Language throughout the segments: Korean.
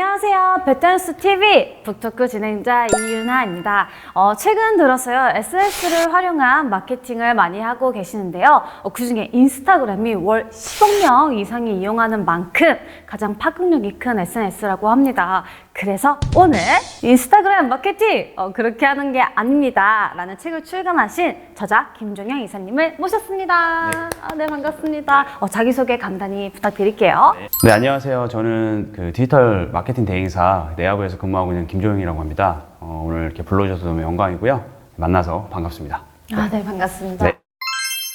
안녕하세요. 배트댄스 TV 북토크 진행자 이윤아입니다. 최근 들어서요, SNS를 활용한 마케팅을 많이 하고 계시는데요. 그중에 인스타그램이 월 10억 명 이상이 이용하는 만큼 가장 파급력이 큰 SNS라고 합니다. 그래서 오늘 인스타그램 마케팅 그렇게 하는 게 아닙니다 라는 책을 출간하신 저자 김종영 이사님을 모셨습니다. 네, 반갑습니다. 자기소개 간단히 부탁드릴게요. 네, 안녕하세요. 저는 그 디지털 마케팅 대행사 네아부에서 근무하고 있는 김종영이라고 합니다. 오늘 이렇게 불러주셔서 너무 영광이고요. 만나서 반갑습니다. 네, 반갑습니다. 네.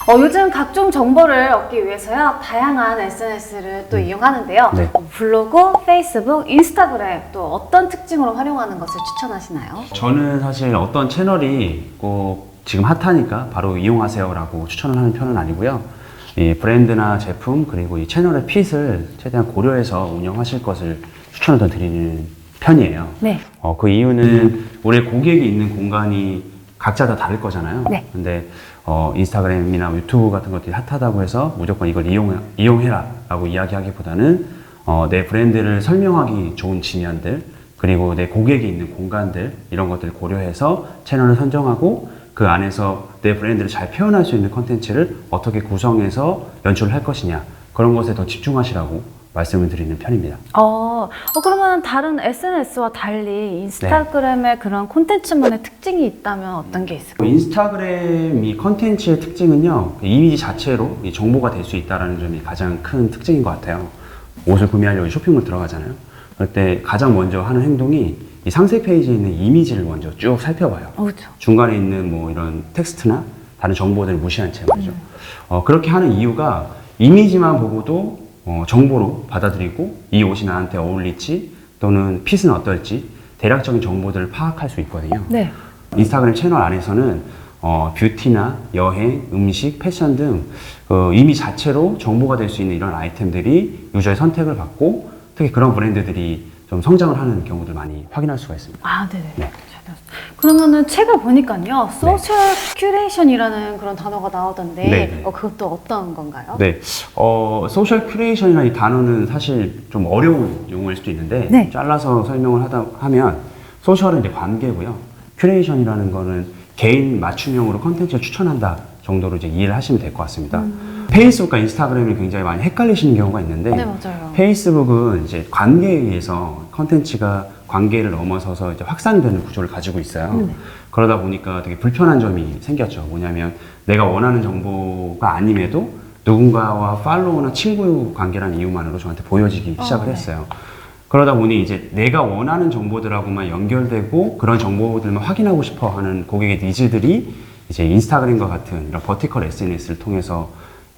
요즘 각종 정보를 얻기 위해서요, 다양한 SNS를 또 이용하는데요. 네. 블로그, 페이스북, 인스타그램 또 어떤 특징으로 활용하는 것을 추천하시나요? 저는 사실 어떤 채널이 꼭 지금 핫하니까 바로 이용하세요라고 추천을 하는 편은 아니고요. 이 브랜드나 제품 그리고 이 채널의 핏을 최대한 고려해서 운영하실 것을 추천을 더 드리는 편이에요. 네. 그 이유는 우리 고객이 있는 공간이 각자 다 다를 거잖아요. 네. 근데 인스타그램이나 유튜브 같은 것들이 핫하다고 해서 무조건 이걸 이용해라 라고 이야기하기보다는 내 브랜드를 설명하기 좋은 지면들 그리고 내 고객이 있는 공간들 이런 것들을 고려해서 채널을 선정하고 그 안에서 내 브랜드를 잘 표현할 수 있는 컨텐츠를 어떻게 구성해서 연출을 할 것이냐 그런 것에 더 집중하시라고 말씀을 드리는 편입니다. 그러면 다른 SNS와 달리 인스타그램의 그런 콘텐츠만의 특징이 있다면 어떤 게 있을까요? 인스타그램 이 컨텐츠의 특징은요, 이미지 자체로 이 정보가 될 수 있다는 점이 가장 큰 특징인 것 같아요. 옷을 구매하려고 쇼핑몰 들어가잖아요. 그럴 때 가장 먼저 하는 행동이 이 상세 페이지에 있는 이미지를 먼저 쭉 살펴봐요. 그렇죠. 중간에 있는 뭐 이런 텍스트나 다른 정보들을 무시한 채 말이죠. 그렇게 하는 이유가 이미지만 보고도 정보로 받아들이고 이 옷이 나한테 어울릴지 또는 핏은 어떨지 대략적인 정보들을 파악할 수 있거든요. 네. 인스타그램 채널 안에서는 뷰티나 여행, 음식, 패션 등 이미지 자체로 정보가 될 수 있는 이런 아이템들이 유저의 선택을 받고 특히 그런 브랜드들이 좀 성장을 하는 경우들 많이 확인할 수가 있습니다. 네네. 네. 그러면은 책을 보니까요, 소셜 큐레이션이라는 그런 단어가 나오던데, 네. 그것도 어떤 건가요? 네, 소셜 큐레이션이라는 이 단어는 사실 좀 어려운 용어일 수도 있는데 네. 잘라서 설명을 하면 소셜은 이제 관계고요. 큐레이션이라는 거는 개인 맞춤형으로 컨텐츠를 추천한다 정도로 이제 이해를 하시면 될 것 같습니다. 페이스북과 인스타그램이 굉장히 많이 헷갈리시는 경우가 있는데 네, 맞아요. 페이스북은 이제 관계에 의해서 컨텐츠가 관계를 넘어서서 이제 확산되는 구조를 가지고 있어요. 그러다 보니까 되게 불편한 점이 생겼죠. 뭐냐면 내가 원하는 정보가 아님에도 누군가와 팔로우나 친구 관계라는 이유만으로 저한테 보여지기 시작을 했어요. 그러다 보니 이제 내가 원하는 정보들하고만 연결되고 그런 정보들만 확인하고 싶어 하는 고객의 니즈들이 이제 인스타그램과 같은 이런 버티컬 SNS를 통해서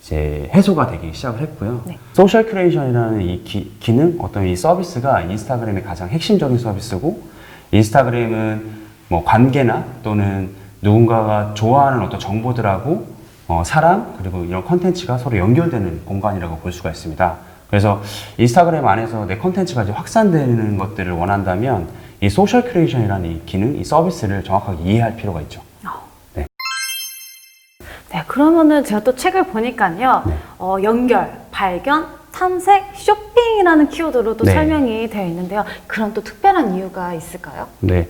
이제 해소가 되기 시작을 했고요. 네. 소셜 큐레이션이라는 이 기능, 어떤 이 서비스가 인스타그램의 가장 핵심적인 서비스고, 인스타그램은 뭐 관계나 또는 누군가가 좋아하는 어떤 정보들하고 사람 그리고 이런 컨텐츠가 서로 연결되는 공간이라고 볼 수가 있습니다. 그래서 인스타그램 안에서 내 컨텐츠가 이제 확산되는 것들을 원한다면 이 소셜 큐레이션이라는 이 기능, 이 서비스를 정확하게 이해할 필요가 있죠. 네, 그러면은 제가 또 책을 보니까요, 연결, 발견, 탐색, 쇼핑이라는 키워드로 또 네. 설명이 되어 있는데요. 그런 또 특별한 이유가 있을까요? 네,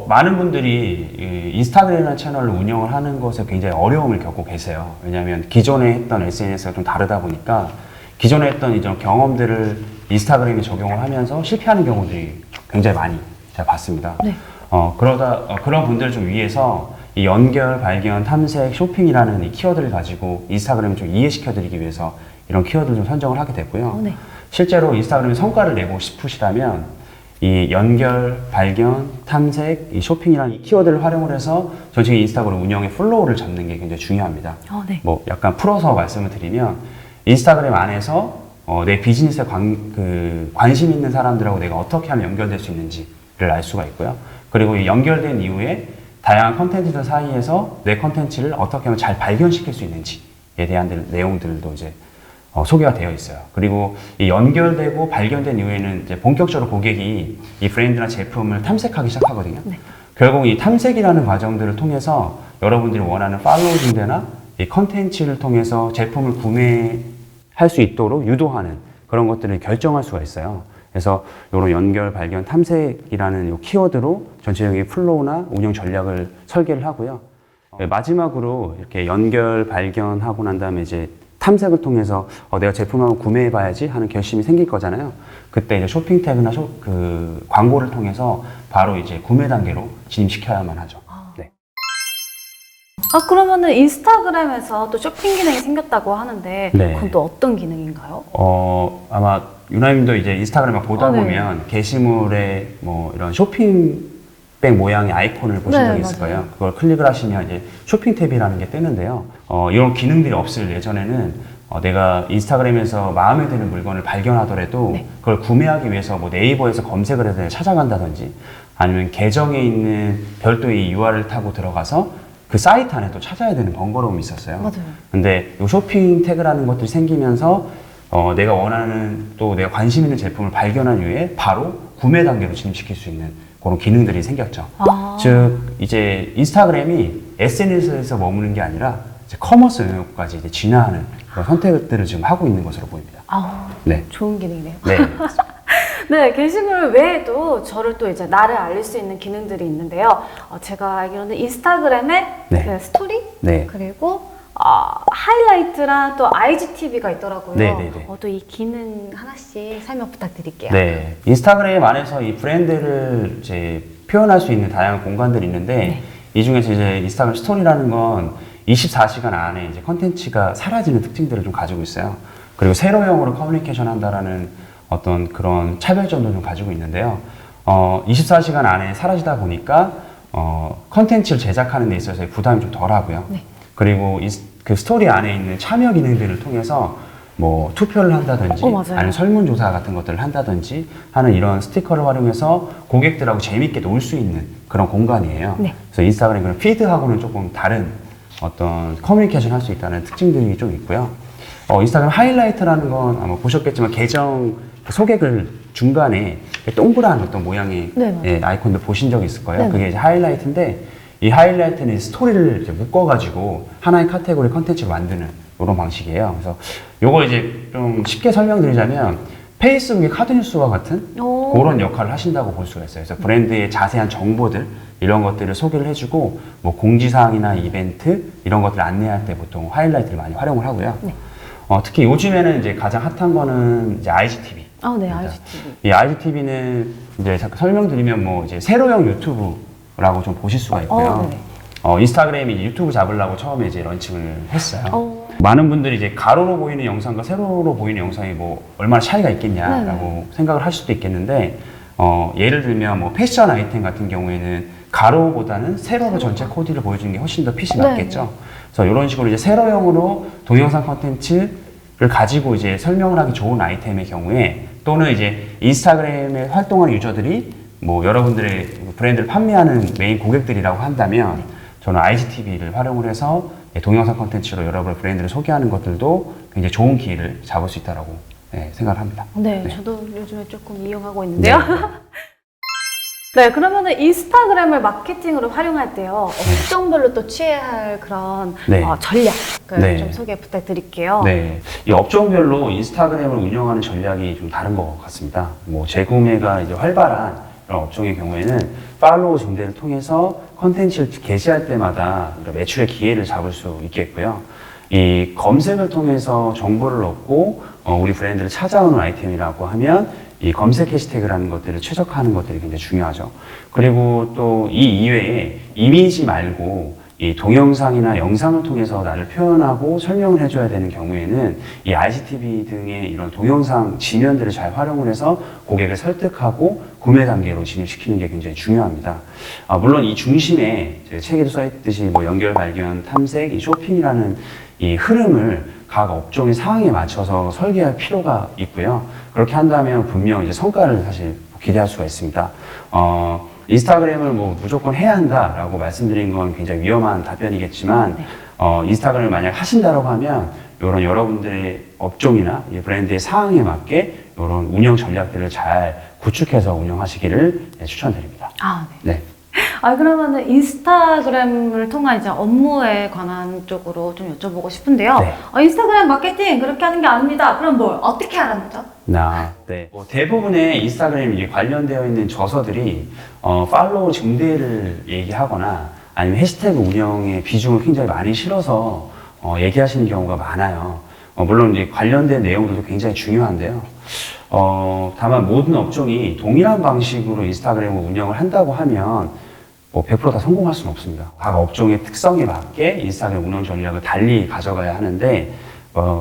많은 분들이 이 인스타그램이라는 채널을 운영을 하는 것에 굉장히 어려움을 겪고 계세요. 왜냐하면 기존에 했던 SNS가 좀 다르다 보니까 기존에 했던 이런 경험들을 인스타그램에 적용을 하면서 실패하는 경우들이 굉장히 많이 제가 봤습니다. 네. 그런 분들을 좀 위해서 이 연결, 발견, 탐색, 쇼핑이라는 이 키워드를 가지고 인스타그램을 좀 이해시켜드리기 위해서 이런 키워드를 좀 선정을 하게 됐고요. 네. 실제로 인스타그램에 성과를 내고 싶으시다면 이 연결, 발견, 탐색, 이 쇼핑이라는 이 키워드를 활용을 해서 전체 인스타그램 운영의 플로우를 잡는 게 굉장히 중요합니다. 네. 뭐 약간 풀어서 말씀을 드리면 인스타그램 안에서 내 비즈니스에 관심 있는 사람들하고 내가 어떻게 하면 연결될 수 있는지를 알 수가 있고요. 그리고 이 연결된 이후에 다양한 컨텐츠들 사이에서 내 컨텐츠를 어떻게 하면 잘 발견시킬 수 있는지에 대한 내용들도 이제 소개가 되어 있어요. 그리고 이 연결되고 발견된 이후에는 이제 본격적으로 고객이 이 브랜드나 제품을 탐색하기 시작하거든요. 네. 결국 이 탐색이라는 과정들을 통해서 여러분들이 원하는 팔로우 중대나 이 컨텐츠를 통해서 제품을 구매할 수 있도록 유도하는 그런 것들을 결정할 수가 있어요. 그래서 이런 연결, 발견, 탐색이라는 요 키워드로 전체적인 플로우나 운영 전략을 설계를 하고요. 마지막으로 이렇게 연결, 발견하고 난 다음에 이제 탐색을 통해서 내가 제품을 한번 구매해봐야지 하는 결심이 생길 거잖아요. 그때 이제 쇼핑 태그나 그 광고를 통해서 바로 이제 구매 단계로 진입시켜야만 하죠. 네. 그러면은 인스타그램에서 또 쇼핑 기능이 생겼다고 하는데 네. 그건 또 어떤 기능인가요? 아마 유나님도 이제 인스타그램을 보다 네. 보면 게시물에 뭐 이런 쇼핑백 모양의 아이콘을 보신 네, 적이 있을 맞아요. 거예요. 그걸 클릭을 하시면 이제 쇼핑 탭이라는 게 뜨는데요. 이런 기능들이 없을 예전에는 내가 인스타그램에서 마음에 드는 물건을 발견하더라도 네. 그걸 구매하기 위해서 뭐 네이버에서 검색을 해서 찾아간다든지 아니면 계정에 있는 별도의 URL 타고 들어가서 그 사이트 안에 또 찾아야 되는 번거로움이 있었어요. 맞아요. 근데 이 쇼핑 태그라는 것들이 생기면서 내가 원하는 또 내가 관심 있는 제품을 발견한 이후에 바로 구매 단계로 진입시킬 수 있는 그런 기능들이 생겼죠. 즉 이제 인스타그램이 SNS에서 머무는 게 아니라 이제 커머스 영역까지 이제 진화하는 그런 선택들을 지금 하고 있는 것으로 보입니다. 네. 좋은 기능이네요. 네. 네, 게시물 외에도 저를 또 이제 나를 알릴 수 있는 기능들이 있는데요. 제가 알기로는 인스타그램에 네. 그 스토리 네. 그리고 하이라이트랑 또 IGTV가 있더라고요. 네, 네, 네. 또 이 기능 하나씩 설명 부탁드릴게요. 네. 인스타그램 안에서 이 브랜드를 이제 표현할 수 있는 다양한 공간들이 있는데 네. 이 중에서 이제 인스타그램 스토리라는 건 24시간 안에 이제 컨텐츠가 사라지는 특징들을 좀 가지고 있어요. 그리고 세로형으로 커뮤니케이션 한다라는 어떤 그런 차별점도 좀 가지고 있는데요. 24시간 안에 사라지다 보니까 컨텐츠를 제작하는 데 있어서 부담이 좀 덜하고요. 네. 그리고 그 스토리 안에 있는 참여 기능들을 통해서 뭐 투표를 한다든지 맞아요. 아니면 설문조사 같은 것들을 한다든지 하는 이런 스티커를 활용해서 고객들하고 재밌게 놀 수 있는 그런 공간이에요. 네. 그래서 인스타그램 그런 피드하고는 조금 다른 어떤 커뮤니케이션 할 수 있다는 특징들이 좀 있고요. 인스타그램 하이라이트라는 건 아마 보셨겠지만 계정 소개글 중간에 동그란 어떤 모양의 네, 아이콘들 보신 적 있을 거예요. 네. 그게 이제 하이라이트인데 이 하이라이트는 스토리를 이제 묶어가지고 하나의 카테고리 컨텐츠를 만드는 이런 방식이에요. 그래서 요거 이제 좀 쉽게 설명드리자면 페이스북의 카드뉴스와 같은 그런 역할을 하신다고 볼 수가 있어요. 그래서 브랜드의 자세한 정보들 이런 것들을 소개를 해주고 뭐 공지사항이나 이벤트 이런 것들을 안내할 때 보통 하이라이트를 많이 활용을 하고요. 네. 특히 요즘에는 이제 가장 핫한 거는 이제 IGTV. 네, IGTV. 이 IGTV는 이제 잠깐 설명드리면 뭐 이제 세로형 유튜브라고 좀 보실 수가 있고요. 인스타그램이 유튜브 잡으려고 처음에 이제 런칭을 했어요. 많은 분들이 이제 가로로 보이는 영상과 세로로 보이는 영상이 뭐 얼마나 차이가 있겠냐라고 생각을 할 수도 있겠는데, 예를 들면 뭐 패션 아이템 같은 경우에는 가로보다는 세로로 전체 코디를 보여주는 게 훨씬 더 핏이 맞겠죠. 그래서 이런 식으로 이제 세로형으로 동영상 컨텐츠를 가지고 이제 설명을 하기 좋은 아이템의 경우에 또는 이제 인스타그램에 활동하는 유저들이 뭐 여러분들의 브랜드를 판매하는 메인 고객들이라고 한다면 저는 IGTV를 활용을 해서 동영상 컨텐츠로 여러분의 브랜드를 소개하는 것들도 굉장히 좋은 기회를 잡을 수 있다고 생각을 합니다. 네, 저도 요즘에 조금 이용하고 있는데요. 네, 그러면은 인스타그램을 마케팅으로 활용할 때요, 업종별로 또 취해야 할 그런 전략을 좀 소개 부탁드릴게요. 네, 이 업종별로 인스타그램을 운영하는 전략이 좀 다른 것 같습니다. 뭐 재구매가 이제 활발한 이런 업종의 경우에는 팔로우 증대를 통해서 컨텐츠를 게시할 때마다 매출의 기회를 잡을 수 있겠고요. 이 검색을 통해서 정보를 얻고 우리 브랜드를 찾아오는 아이템이라고 하면 이 검색 해시태그라는 것들을 최적화하는 것들이 굉장히 중요하죠. 그리고 또 이 이외에 이미지 말고 이 동영상이나 영상을 통해서 나를 표현하고 설명을 해줘야 되는 경우에는 이 IGTV 등의 이런 동영상 지면들을 잘 활용을 해서 고객을 설득하고 구매 단계로 진입시키는 게 굉장히 중요합니다. 물론 이 중심에 제 책에도 써있듯이 뭐 연결, 발견, 탐색, 이 쇼핑이라는 이 흐름을 각 업종의 상황에 맞춰서 설계할 필요가 있고요. 그렇게 한다면 분명 이제 성과를 사실 기대할 수가 있습니다. 인스타그램을 뭐 무조건 해야 한다라고 말씀드린 건 굉장히 위험한 답변이겠지만, 인스타그램을 만약 하신다고 하면 이런 여러분들의 업종이나 이 브랜드의 상황에 맞게 이런 운영 전략들을 잘 구축해서 운영하시기를 추천드립니다. 네. 아, 그러면은 인스타그램을 통한 이제 업무에 관한 쪽으로 좀 여쭤보고 싶은데요. 네. 인스타그램 마케팅 그렇게 하는 게 아닙니다. 그럼 뭘 어떻게 하라는 거죠? 네. 대부분의 인스타그램 에 관련되어 있는 저서들이 팔로우 증대를 얘기하거나 아니면 해시태그 운영에 비중을 굉장히 많이 실어서 얘기하시는 경우가 많아요. 물론 이제 관련된 내용들도 굉장히 중요한데요. 다만 모든 업종이 동일한 방식으로 인스타그램을 운영을 한다고 하면 100%다 성공할 수는 없습니다. 각 업종의 특성에 맞게 인스타그램 운영 전략을 달리 가져가야 하는데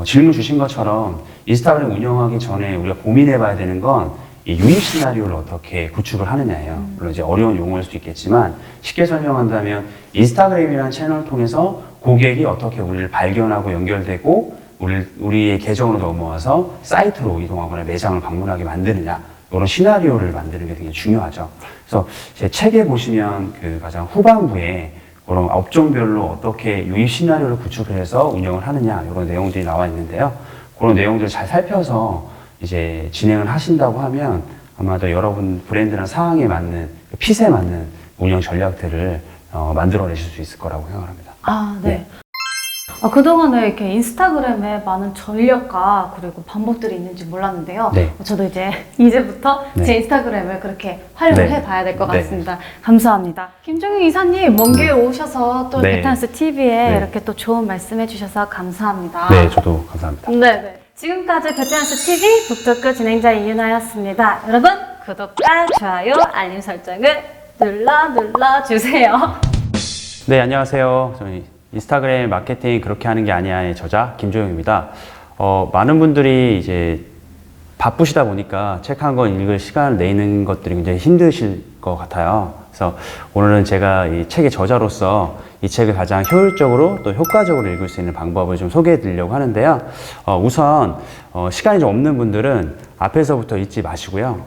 질문 주신 것처럼 인스타그램 운영하기 전에 우리가 고민해 봐야 되는 건 이 유입 시나리오를 어떻게 구축을 하느냐예요. 물론 이제 어려운 용어일 수 있겠지만 쉽게 설명한다면 인스타그램이라는 채널을 통해서 고객이 어떻게 우리를 발견하고 연결되고 우리의 계정으로 넘어와서 사이트로 이동하거나 매장을 방문하게 만드느냐, 이런 시나리오를 만드는 게 되게 중요하죠. 그래서 제 책에 보시면 그 가장 후반부에 그런 업종별로 어떻게 유입 시나리오를 구축을 해서 운영을 하느냐, 이런 내용들이 나와 있는데요. 그런 내용들을 잘 살펴서 이제 진행을 하신다고 하면 아마도 여러분 브랜드나 상황에 맞는, 핏에 맞는 운영 전략들을 만들어내실 수 있을 거라고 생각합니다. 아, 네. 네. 그동안에 이렇게 인스타그램에 많은 전략과 그리고 방법들이 있는지 몰랐는데요. 네. 저도 이제부터 네. 제 인스타그램을 그렇게 활용을 네. 해봐야 될 것 네. 같습니다. 감사합니다. 김종윤 이사님, 먼 길 오셔서 또 네. 베테랑스 TV에 네. 이렇게 또 좋은 말씀 해주셔서 감사합니다. 네, 저도 감사합니다. 네. 지금까지 베테랑스 TV 북토크 진행자 이윤아였습니다. 여러분, 구독과 좋아요, 알림 설정을 눌러주세요. 네, 안녕하세요. 저희 인스타그램 마케팅 그렇게 하는 게 아니야의 저자 김조영입니다. 많은 분들이 이제 바쁘시다 보니까 책 한 권 읽을 시간을 내는 것들이 굉장히 힘드실 것 같아요. 그래서 오늘은 제가 이 책의 저자로서 이 책을 가장 효율적으로 또 효과적으로 읽을 수 있는 방법을 좀 소개해 드리려고 하는데요. 우선 시간이 좀 없는 분들은 앞에서부터 읽지 마시고요.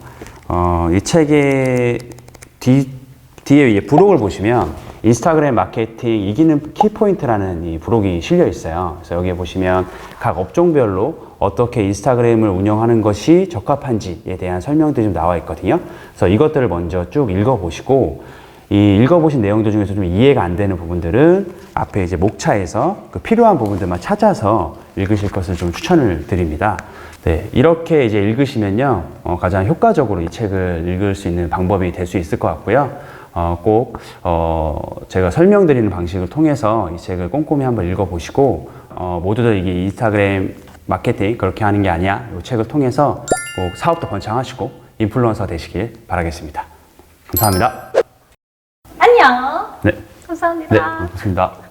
이 책의 뒤에 부록을 보시면 인스타그램 마케팅 이기는 키포인트라는 이 부록이 실려 있어요. 그래서 여기에 보시면 각 업종별로 어떻게 인스타그램을 운영하는 것이 적합한지에 대한 설명들이 좀 나와 있거든요. 그래서 이것들을 먼저 쭉 읽어보시고, 이 읽어보신 내용들 중에서 좀 이해가 안 되는 부분들은 앞에 이제 목차에서 그 필요한 부분들만 찾아서 읽으실 것을 좀 추천을 드립니다. 네, 이렇게 이제 읽으시면요, 가장 효과적으로 이 책을 읽을 수 있는 방법이 될 수 있을 것 같고요. 제가 설명드리는 방식을 통해서 이 책을 꼼꼼히 한번 읽어보시고, 모두들 이게 인스타그램 마케팅 그렇게 하는 게 아니야, 이 책을 통해서 꼭 사업도 번창하시고 인플루언서 되시길 바라겠습니다. 감사합니다. 안녕. 네. 감사합니다. 네, 고맙습니다.